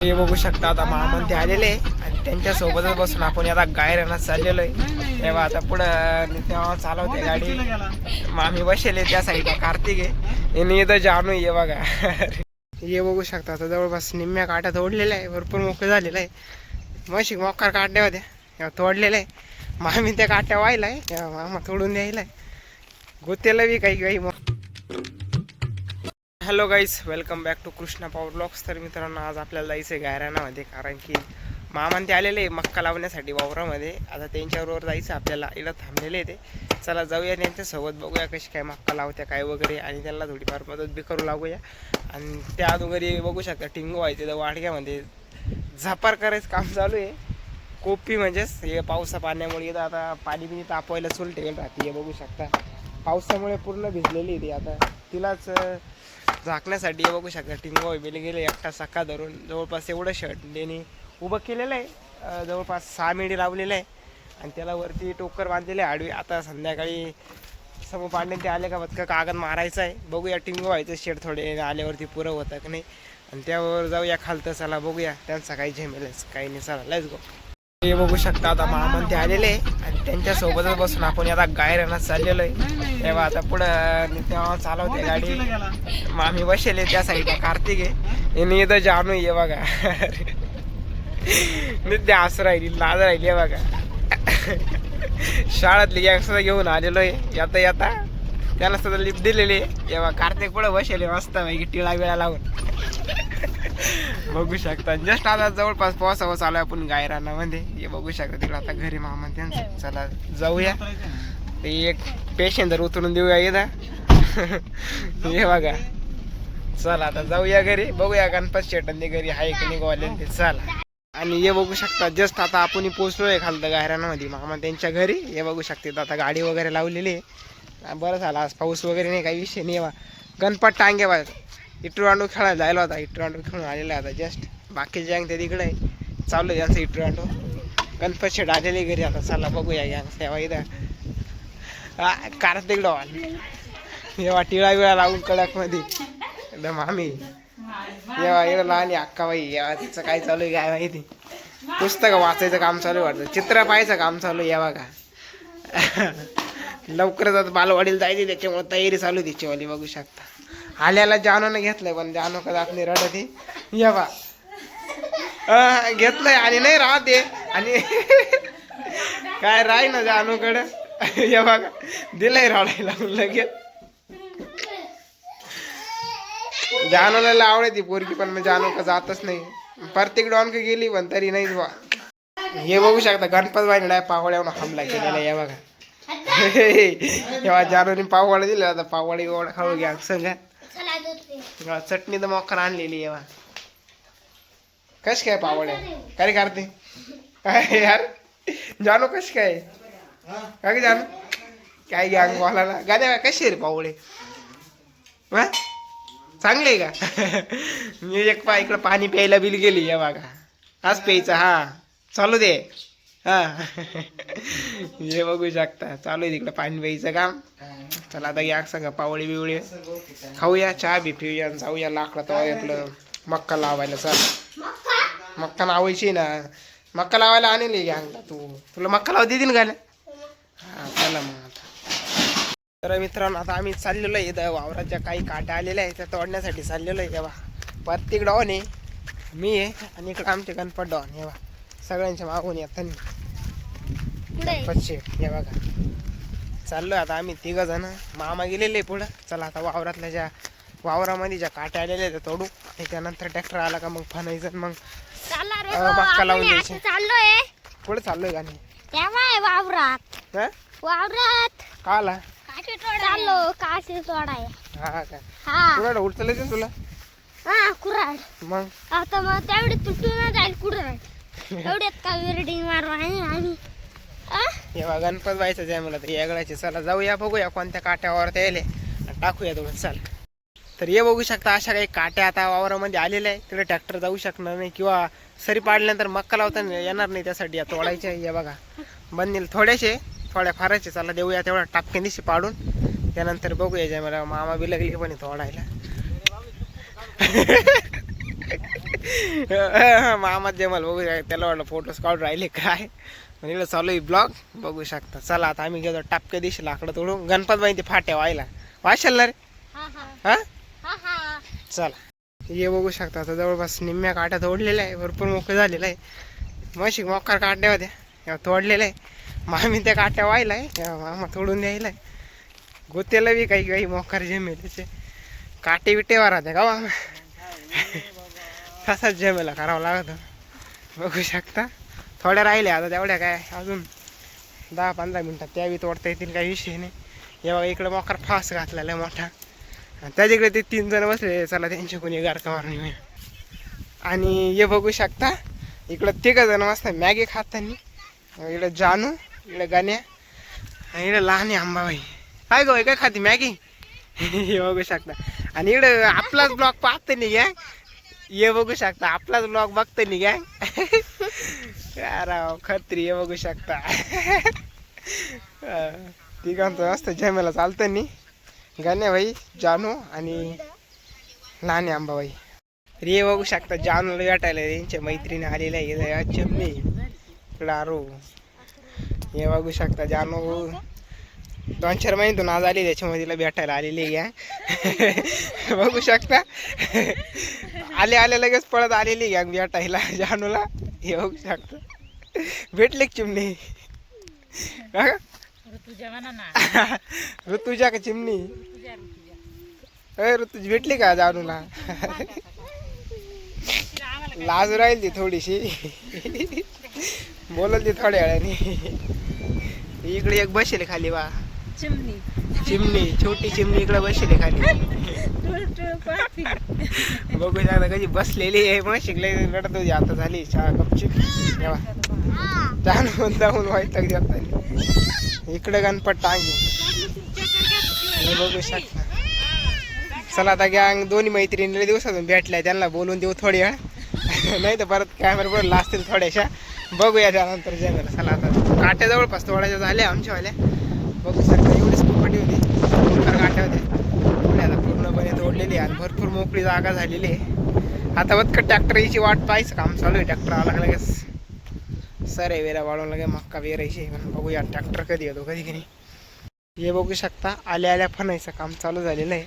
हे बघू शकता आता मामा ते आलेले आणि त्यांच्या सोबतच बसून आपण आता गायरानात चाललेलो आहे. तेव्हा आता पुढं तेव्हा चालवते गाडी मामी बसेले त्या साईडला कार्तिक आहे आणि इथं जानू ये बघा. हे बघू शकता आता जवळपास निम्म्या काट्या तोडलेल्या आहे, भरपूर मोकळं झालेलं आहे. मशी मोकार काट्या होत्या तेव्हा तोडलेल्या आहे. मामी त्या काट्या व्हायला आहे तेव्हा मामा तोडून द्यायला आहे. गोत्याला बी काही काही मग. Hello guys, welcome back to Krishna power blogs. तर मित्रांनो आज आपल्याला जायचं आहे गायरानामध्ये, कारण की मामान ते आलेले मक्का लावण्यासाठी वावरामध्ये. आता त्यांच्याबरोबर जायचं आपल्याला, इकडं थांबलेले ते. चला जाऊया त्यांच्यासोबत, बघूया कशी काय मक्का लावत्या काय वगैरे, आणि त्यांना थोडीफार मदत बी करू लागूया. आणि त्या अगोदरी बघू शकता टिंगू व्हायचे तर वाडग्यामध्ये झापार करायचं काम चालू आहे. कोपी म्हणजेच हे पावसा पाण्यामुळे इथं आता पाणी बिनी तापवायला चूल ठेवून राहते. हे बघू शकता पावसामुळे पूर्ण भिजलेली ती. आता तिलाच झाकण्यासाठी हे बघू शकता टिंगो बेले गेले एकटा सखा धरून जवळपास एवढं शर्ट त्यांनी उभं केलेलं आहे. जवळपास 6 मेढी लावलेलं आहे आणि त्याला वरती टोकर बांधलेले आहे आडवी. आता संध्याकाळी समोर पांडे ते आले का बदका कागद मारायचं आहे. बघूया टिंगो व्हायचं शेड थोडे आल्यावरती पुरं होतं की नाही, आणि त्यावर जाऊया खालतं. चला बघूया त्यांचा काही झेमेलच काही नाही. चला लेट्स गो. हे बघू शकता आता मामान ते आलेले आणि त्यांच्या सोबतच बसून आपण आता गायरानात चाललेलो आहे. तेव्हा आता पुढं तेव्हा चालवते गाडी मामी बसेले त्या साईडला कार्तिक आहे आणि इथं जानू ये बघा. नित्य हसू राहिली, लाज राहिली आहे बघा. शाळेतली गॅंग सुद्धा घेऊन आलेलो आहे. येता येता त्याला सुद्धा लिफ्ट दिलेली आहे. तेव्हा कार्तिक पुढं बसेले मस्त पैकी टिळा बिळा लावून. बघू शकता जस्ट आता जवळपास पावसावर चालू आहे आपण गायरानामध्ये. हे बघू शकता तिकडे आता घरी मामा त्यांचं. चला जाऊया, ते एक पेशंट जर उतरून देऊया इथं. हे बघा चला आता जाऊया घरी, बघूया गणपत शेटन घरी आहे की नाही गोवाले ते. चला. आणि हे बघू शकता जस्ट आता आपण पोचलोय खालतं गायरानामध्ये मामा त्यांच्या घरी. हे बघू शकते आता गाडी वगैरे लावलेली आहे. बरं झालं आज पाऊस वगैरे नाही, काही विषय नाही. गणपत टांगे बघा इटरांडू खेळायला जायला होता, इटरांडू खेळून आलेला आता जस्ट. बाकीचे गँग ते तिकडे चालू आहे त्यांचं इटरांडू. गणपत शेट आलेले घरी आता. चला बघूया गँग तेव्हा इथं कार्तिक डॉन जेव्हा टिळा विळा लावून कडकमध्ये एकदम आम्ही. जेव्हा इकडं लहान अक्काबाई जेव्हा तिचं काय चालू आहे काय माहिती. पुस्तकं वाचायचं काम चालू आहे वाटतं, चित्र पाहायचं काम चालू आहे. या बघा लवकरच आता बालवाडीला जायची त्याच्यामुळे तयारी चालू आहे तिच्यावाली. बघू शकता आल्याला जानूने घेतलंय पण जानू का जात नाही, रडत. या बा घेतलंय आणि नाही राहते आणि काय राही ना जानूकडं. या बघा दिलंय रडायला लगेच. जानूला आवडते पोरगी पण मग जानू का जातच नाही. प्रत्येक डॉन का गेली पण तरी नाही बा. हे बघू शकता गणपत बाईने पावड्यावर हमला केलेला. या बघा तेव्हा जानूने पाववाडा दिला. आता पाववाडी गोडा खाऊ घ्या संग. चटणी तर मोकर आणलेली आहे. कश काय पावड्या काय करते यार जानू कश काय काय जानू काय गॅंग बोलायला गाद्या कशी रे पावडे चांगले का. मी एक इकडं पाणी प्यायला बिल गेली. या बघा आज प्यायचं. हा चालू दे. हा हे बघू शकता चालू आहे तिकडं पाणी प्यायचं काम. चला आता या सगळं पावळी बिवळी खाऊया, चहा बी पिऊया, जाऊया लाकडा तो आपलं मक्का लावायला. चल मक्का लावायची ना, मक्का लावायला आणली गँगला. तुला मक्का लावा देतील का. हा चला मग आता. तर मित्रांनो आता आम्ही चाललेलो आहे इथं वावराच्या काही काट्या आलेल्या आहेत त्या तोडण्यासाठी चाललेलो आहे. तेव्हा प्रत्येक डॉन आहे, मी आहे आणि इकडं आमचे गणपत डॉन. हे बघा सगळ्यांच्या मागून येतात गणपत शेठ. हे बघा चाललोय आता आम्ही 3 जण. मामा गेलेले पुढं. चला आता वावरातल्या ज्या वावरामध्ये ज्या काट्या आलेल्या त्या तोडू आणि त्यानंतर ट्रॅक्टर आला का मग फनायचं मग मक्का लावून द्यायचे. पुढे चाललोय का नाही वावरात का आला चाललो काशी तोडाय. हा का कुराड उठलं तुला. हा कुराड मग आता मग तेवढे तुटून जाईल कुराड. एवढ्यात का विरडिंग मारू आहे आम्ही. तेव्हा गणपत व्हायचं आहे मला तर यागळाचे. चला जाऊया बघूया कोणत्या काट्यावर ते यायले टाकूया दोन. चला तर हे बघू शकता अशा काही काट्या आता वावरामध्ये आलेल्या आहे. तिकडे ट्रॅक्टर जाऊ शकणार नाही किंवा सरी पाडल्यानंतर मक्का लावता येणार नाही, त्यासाठी या तोडायचे. हे बघा बनतील थोड्याशे थोड्या फाराचे. चला देऊया तेवढा टापके दिशी पाडून, त्यानंतर बघूया जे मला मामा बी लागली पण तोडायला. मामा जमल बघू शकता. त्याला वाटलं फोटोज काढून राहिले काय. पण इकडं चालू आहे ब्लॉग बघू शकता. चला आता आम्ही गेलो टापक्या दिवशी लाकडं तोडून गणपत बाई ते फाट्या व्हायला वाशाल ना रे. हा चला हे बघू शकता. आता जवळपास निम्म्या काट्या तोडलेल्या आहे. भरपूर मोकळं झालेलं आहे. म्हशी मोकार काट्या होत्या तेव्हा तोडलेल्या आहे. मामी त्या काट्या व्हायला आहे तेव्हा मामा तोडून द्यायला आहे. गोत्याला बी काही काही मोकार जमेल त्याचे काटे बिटेवर राहते का मामा. तसाच जमेला करावं लागत. बघू शकता थोड्या राहिल्या आता तेवढ्या काय अजून 10-15 मिनटात त्यावेळी तोडता येतील काही विषय नाही. हे बघा इकडं मोकार फास घातलेला आहे मोठा. त्याच्याकडे ते 3 जण बसले. चला त्यांच्या कोणी गारका मारणी. आणि हे बघू शकता इकडं 3 जण मस्त मॅगी खातानी. इकडं जानू इकडं गाण्या आणि इकडं लहान आंबाबाई. काय गो काय खाते मॅगी. हे बघू शकता. आणि इकडं आपलाच ब्लॉग पाहतं नाही गॅंग. हे बघू शकता आपलाच ब्लॉग बघतं नाही गॅंग. राव खत्री. हे बघू शकता तिघांचं मस्त जमेला चालतं नाही. गाण्याबाई जानू आणि लहान आंबाबाई. रे बघू शकता जानूला भेटायला त्यांच्या मैत्रिणी आलेल्या आहे. चिमणी लारू. हे बघू शकता जानू 2-4 महिन्यातून आज आली त्याच्यामध्ये तिला भेटायला आलेली आहे. बघू शकता आले लगेच पळत आलेली गॅंग भेटायला जानूला. हे बघू शकता भेटले चिमणी. ऋतुजा का चिमणी. ऋतुजी भेटली का जानूला. लाज राहील ती थोडीशी बोलत ती थोड्या वेळाने. इकडे एक बसेल खाली बा चिमणी छोटी चिमणी इकडे बसेल खाली. बघू शकता कशी बसलेली आहे. मग शिकले रडत होती आता झाली गपची. जाऊन जाऊन व्हायचं देतात. इकडे गणपत टांगी. हे बघू शकता. चला आता गॅंग दोन्ही मैत्रिणीला दिवसातून भेटल्या त्यांना बोलून देऊ थोडी वेळ. नाही तर परत कॅमेरा बोलला असतील थोड्याशा. बघूया त्यानंतर जमेला. चला आता काट्या जवळपास थोड्याशा झाल्या आमच्यावाल्या. बघू शकता एवढीच कुपटी होती. मोकार काट्या होत्या आता पूर्णपणे तोडलेली आणि भरपूर मोकळी जागा झालेली आहे. आता बदकट ट्रॅक्टर याची वाट पाहायचं काम चालू आहे. ट्रॅक्टर आला लगेच सरे वेरा वाढवून लगे मक्का वेरायची. बघूया ट्रॅक्टर कधी येतो कधी नाही. हे बघू शकता आल्या फणायचं काम चालू झालेलं आहे.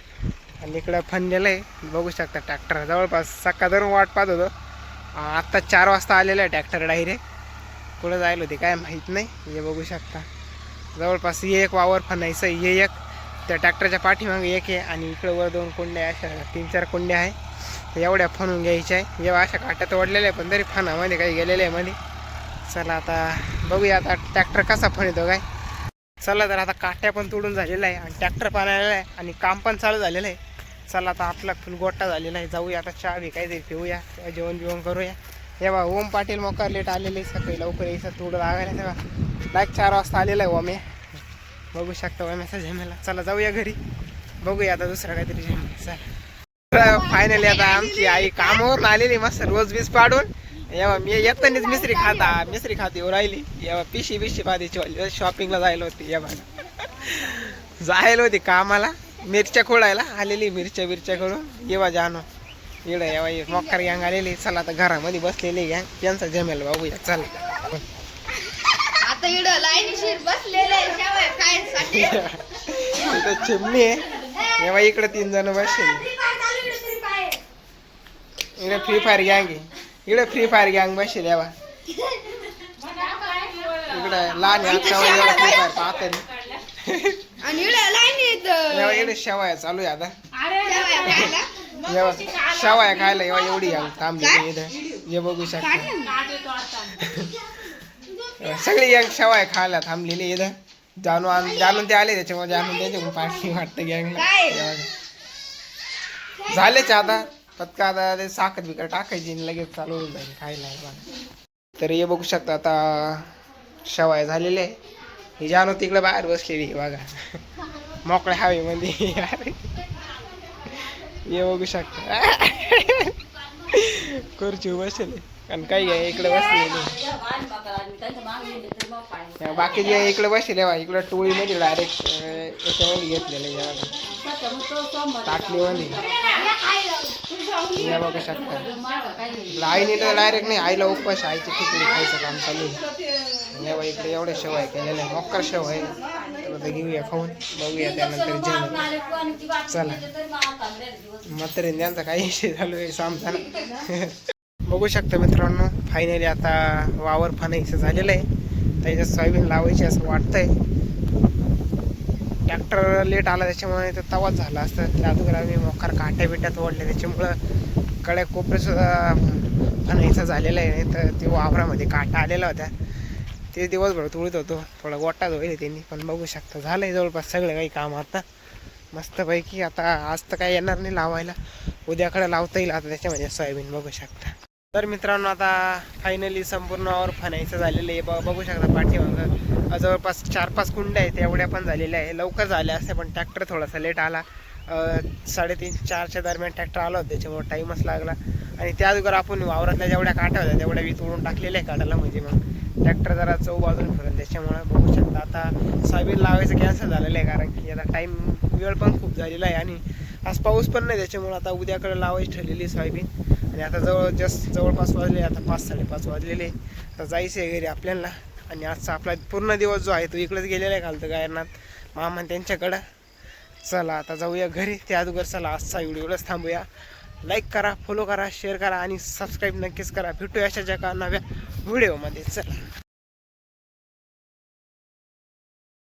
आणि इकडं फणलेलं आहे. बघू शकता ट्रॅक्टर जवळपास सकाळ धरून वाट पाहत होतो. आत्ता 4 वाजता आलेलं आहे ट्रॅक्टर डायरेक्ट. कुठं जायला होते काय माहीत नाही. हे बघू शकता जवळपास एक वावर फणायचं. हे एक त्या ट्रॅक्टरच्या पाठीमागे एक आहे आणि इकडं वर 2 कुंड्या अशा 3-4 कुंड्या आहे. तर एवढ्या फणून घ्यायच्या आहे. जेव्हा अशा काट्या तोडलेल्या आहे पण तरी फणामध्ये काही गेलेलं आहे मध्ये. चला आता बघूया आता ट्रॅक्टर कसा फणतो काय. चला तर आता काट्या पण तोडून झालेला आहे आणि ट्रॅक्टर पण आलेला आहे आणि काम पण चालू झालेलं आहे. चला आता आपला फुल गोटा झालेला आहे. जाऊया आता चहा बी काहीतरी पिऊया जेवण बिवण करूया. हे बा ओम पाटील मोकार लेट आलेले सकाळी लवकर यायचं थोडं लागायला. तेव्हा डायरेक्ट 4 वाजता आलेला आहे ओम्या. बघू शकता ओम्याचा झेमेला. चला जाऊया घरी बघूया आता दुसरा काहीतरी झेमेला. चला फायनली आता आमची आई कामावरून आलेली मस्त रोज बीज पाडून. येवा मी येतानीच मिसरी खाती राहिली. येवा पिशी पाहते शॉपिंगला जायला होती. या बघा जायला होती कामाला मिरच्या खोडायला आलेली. मिरच्या करून येवा जाणो इकडं येवा मोकार गँग आलेली. चला आता घरामध्ये बसलेली गँग त्यांचा जमेल बाबूया. चला आता इकडं लाईनीशीर बसलेले इथं चिमणी आहे. येवा इकडे 3 जण बसले. इकडे फ्री फायर गँग आहे. इकडे फ्री फायर गँग बसेल. यावा इकडे लहान फ्री फायर पाहते. इकडे शेवाया चालू आहे आता. शेवाया खायला एवढा एवढी थांबली इथं. हे बघू शकता सगळी गँग शेवाया खायला थांबलेली इथं. जाणून ते आले त्याच्यामुळे जाणून त्यांच्याकडून पाठी वाटतं गँगला. झालेच आता फक्त आता ते साखर बिकर टाकायची लगेच चालू होऊन जाईल खायला. तर हे बघू शकता आता शेवाया झालेले आहे. ही जानू तिकडे बाहेर बसलेली बघा मोकळ्या हवेमध्ये. हे बघू शकता खुर्ची बसले आणि काही आहे इकडे बसलेली. बाकीचे इकडे बसले इकडे टोळीमध्ये डायरेक्ट याच्यामध्ये घेतलेले. टाकली वाली या बघू शकता. आईने तर डायरेक्ट नाही, आईला उपवास, आईची खिचडी खायचं काम चालू आहे. या बाई इकडे एवढे शेव आहे केलेले, मोक्कर शेव आहे. तर आता घेऊया खाऊन, बघूया त्यानंतर जेवण. चला म्हातारे त्यांचा काही विषय चालू आहे सामताना. बघू शकता मित्रांनो, फायनली आता वावर फनायचं झालेलं आहे. त्याच्यात सोयाबीन लावायची असं वाटतंय. ट्रॅक्टर लेट आला त्याच्यामुळे तर तवाच झाला असतं. त्या अगोदर आम्ही मोकार काट्या बिट्यात ओढले, त्याच्यामुळं कड्या कोपरे सुद्धा फनायचं झालेलं आहे. नाही तर ते वावरामध्ये काटा आलेला होता, ते दिवसभर तुळीत होतो. थोडा गोटाच होईल त्यांनी, पण बघू शकता झालं आहे जवळपास सगळं काही काम आता मस्तपैकी. आता आज तर काही येणार नाही लावायला, उद्याकडे लावता येईल आता त्याच्यामध्ये सोयाबीन. बघू शकता. तर मित्रांनो आता फायनली संपूर्ण वावर फनायचं झालेलं आहे. बघू शकता पाठीमागं जवळपास 4-5 कुंड्या आहेत, एवढ्या पण झालेल्या आहे. लवकर झाल्या असते पण ट्रॅक्टर थोडासा लेट आला. 3:30-4च्या दरम्यान ट्रॅक्टर आला होता, त्याच्यामुळे टाईमच लागला. आणि त्या अगोदर आपण वावरातल्या जेवढ्या काट्या होत्या तेवढ्या मी तोडून टाकलेल्या आहे काढायला, म्हणजे मग ट्रॅक्टर जरा चौ बाजून फिरत. त्याच्यामुळे बघू शकता आता सोयाबीन लावायचं कॅन्सल झालेलं आहे, कारण की आता वेळ पण खूप झालेला आहे आणि आज पाऊस पण नाही. त्याच्यामुळे आता उद्याकडे लावायची ठरलेली सोयाबीन. आणि आता जवळपास वाजले, आता 5-5:30 वाजलेले. आता जायचं आहे घरी आपल्याला. आणि आजचा आपला पूर्ण दिवस जो आहे तो इकडेच गेलेला आहे, घालतं गायरनाथ मामा त्यांच्याकडं. चला आता जाऊया घरी. त्या अगोदर चला आजचा व्हिडिओलाच थांबूया. लाईक करा, फॉलो करा, शेअर करा आणि सबस्क्राईब नक्कीच करा. भेटूया अशाच एका नव्या व्हिडिओमध्ये. चला.